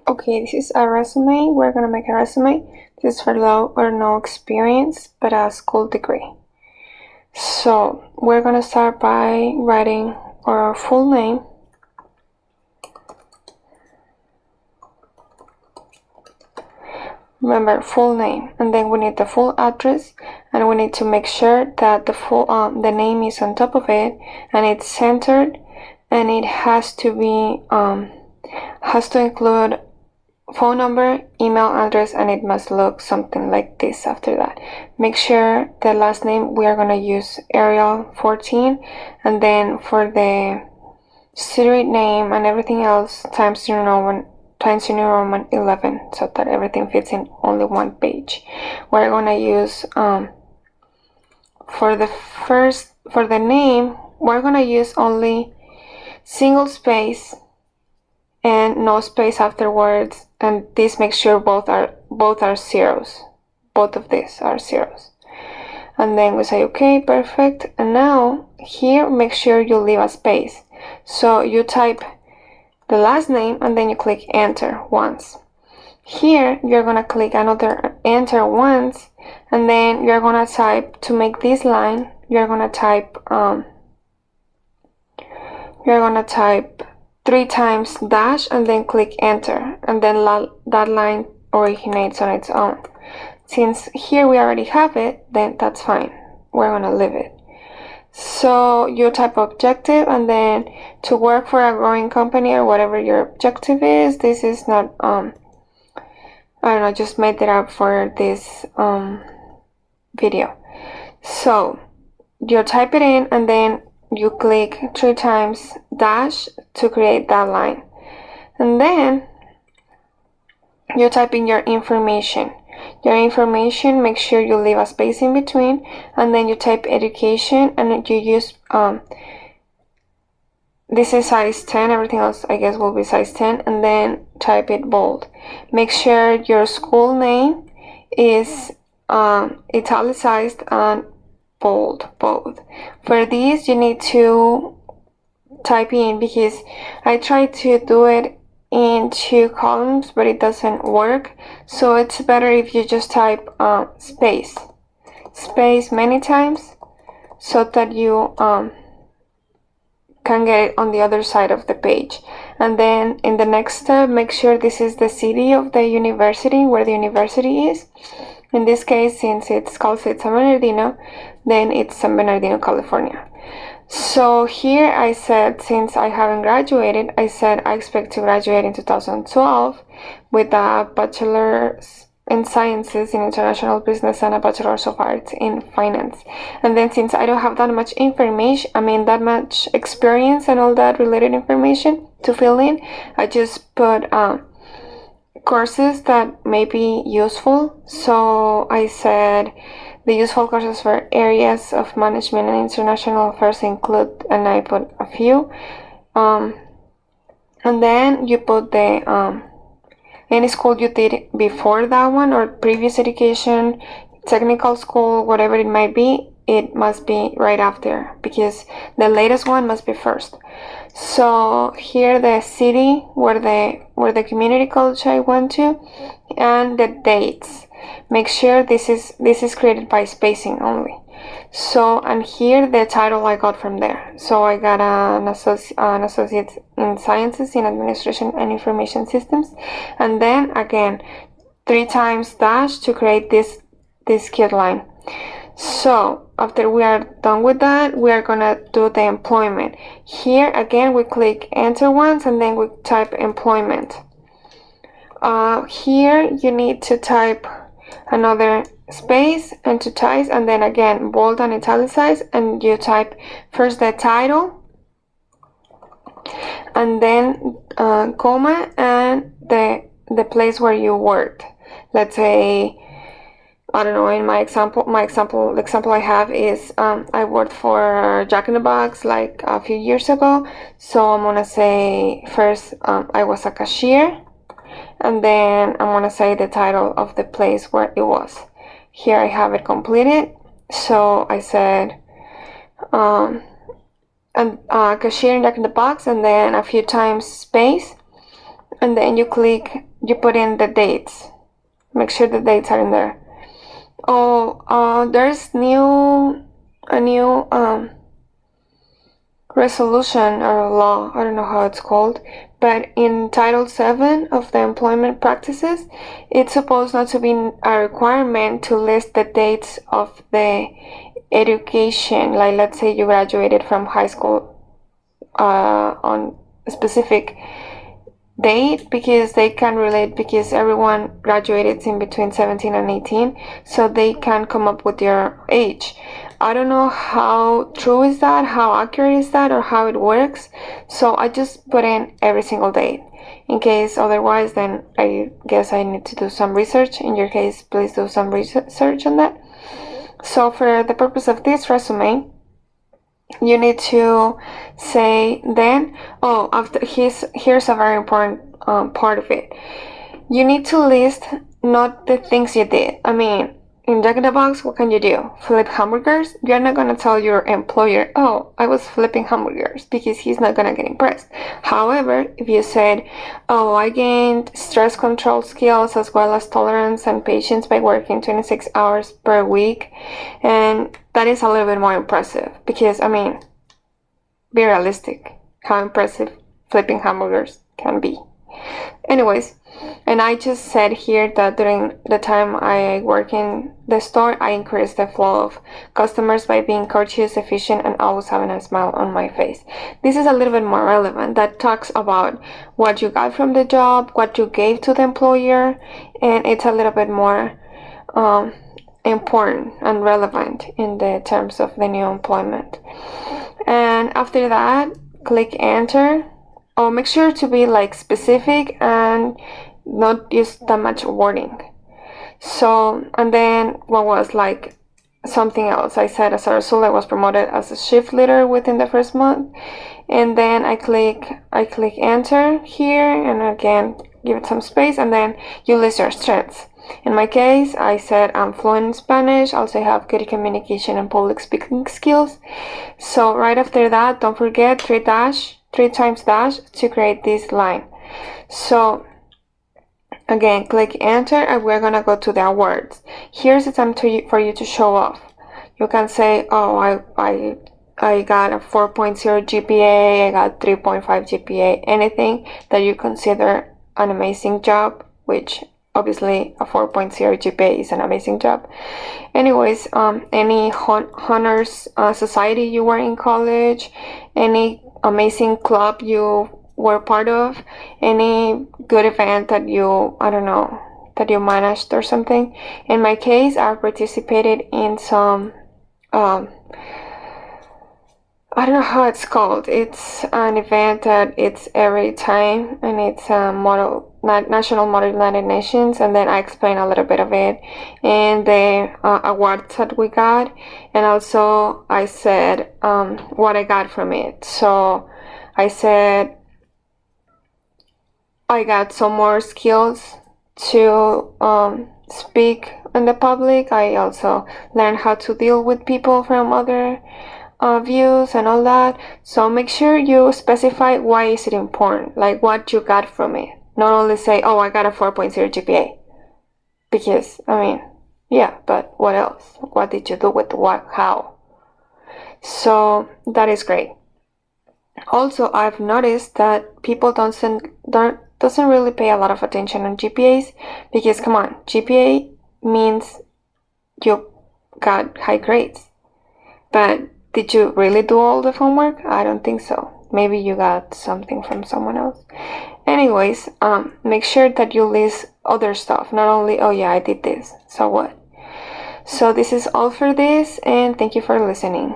Okay, this is a resume. We're gonna make a resume. This is for low or no experience, but a school degree. So we're gonna start by writing our full name. Remember, full name, and then we need the full address, and we need to make sure that the name is on top of it, and it's centered, and it has to be has to include phone number, email address, and it must look something like this after that. Make sure the last name we are going to use Arial 14, and then for the street name and everything else Times New Roman 11, so that everything fits in only one page. We're going to use for the name, we're going to use only single space and no space afterwards, and this makes sure both are zeros. Both of these are zeros. And then we say okay, perfect. And now here make sure you leave a space. So you type the last name and then you click enter once. Here you're gonna click another enter once, and then you're gonna type, to make this line, you're gonna type 3 times dash and then click enter, and then that line originates on its own. Since here we already have it, then that's fine. We're gonna leave it. So you type objective, and then to work for a growing company or whatever your objective is, this is not I don't know, just made it up for this video. So you type it in, and then you click 3 times dash to create that line, and then you type in your information. Make sure you leave a space in between, and then you type education, and you use this is size 10, everything else I guess will be size 10, and then type it bold. Make sure your school name is italicized and bold both. For these you need to type in, because I tried to do it in 2 columns but it doesn't work, so it's better if you just type space many times, so that you can get it on the other side of the page. And then in the next step, make sure this is the city of the university, where the university is. In this case, since it's called San Bernardino, then it's San Bernardino, California. So here I said, since I haven't graduated, I said I expect to graduate in 2012 with a bachelor's in sciences in international business and a bachelor's of arts in finance. And then since I don't have that much information, that much experience and all that related information to fill in, I just put courses that may be useful. So I said the useful courses for areas of management and international affairs include, and I put a few, and then you put the any school you did before that one, or previous education, technical school, whatever it might be, it must be right after, because the latest one must be first. So here the city where the community college I went to, and the dates. Make sure this is created by spacing only. So, and here the title I got from there. So I got an associate in sciences in administration and information systems, and then again 3 times dash to create this cute line. So after we are done with that, we are gonna do the employment. Here again we click enter once, and then we type employment. Here you need to type another space and 2 ties, and then again bold and italicized, and you type first the title, and then comma, and the place where you worked. Let's say, I don't know, in the example I have is I worked for Jack in the Box like a few years ago, so I'm gonna say first I was a cashier, and then I'm gonna say the title of the place where it was. Here I have it completed, so I said cashier in Jack in the Box, and then a few times space, and then you put in the dates. Make sure the dates are in there. There's a new resolution or law, I don't know how it's called, but in Title 7 of the employment practices, it's supposed not to be a requirement to list the dates of the education. Like, let's say you graduated from high school on a specific date, because they can relate, because everyone graduated in between 17 and 18, so they can come up with your age. I don't know how true is that, how accurate is that, or how it works, so I just put in every single date. In case otherwise, then I guess I need to do some research. In your case, please do some research on that. So for the purpose of this resume, you need to say then, here's a very important part of it. You need to list not the things you did. I mean, in Jack in the Box, what can you do? Flip hamburgers? You're not going to tell your employer, oh, I was flipping hamburgers, because he's not going to get impressed. However, if you said, oh, I gained stress control skills as well as tolerance and patience by working 26 hours per week, and that is a little bit more impressive, because, I mean, be realistic how impressive flipping hamburgers can be. Anyways, and I just said here that during the time I work in the store, I increased the flow of customers by being courteous, efficient, and always having a smile on my face. This is a little bit more relevant. That talks about what you got from the job, what you gave to the employer, and it's a little bit more important and relevant in the terms of the new employment. And after that, click enter. Make sure to be like specific and not use that much wording. So, and then what was like something else, I said as a result I was promoted as a shift leader within the first month, and then I click enter here, and again give it some space, and then you list your strengths. In my case, I said I'm fluent in Spanish, also have good communication and public speaking skills. So right after that, don't forget three times dash to create this line. So again, click enter, and we're gonna go to the awards. Here's the time for you to show off. You can say, oh, I got a 4.0 GPA, I got 3.5 GPA, anything that you consider an amazing job, which obviously a 4.0 GPA is an amazing job. Anyways, any honors society you were in college, any amazing club you were part of, any good event that you, I don't know, that you managed or something. In my case, I participated in some I don't know how it's called. It's an event that it's every time, and it's a National Model United Nations, and then I explain a little bit of it and the awards that we got, and also I said what I got from it. So I said I got some more skills to speak in the public. I also learned how to deal with people from other views and all that. So make sure you specify why is it important, like what you got from it. Not only say, oh, I got a 4.0 GPA, because I mean, yeah, but what else? What did you do with what? How? So that is great. Also, I've noticed that people doesn't really pay a lot of attention on GPAs, because come on, GPA means you got high grades, but did you really do all the homework? I don't think so. Maybe you got something from someone else. Anyways, make sure that you list other stuff, not only, oh yeah, I did this, so what? So this is all for this, and thank you for listening.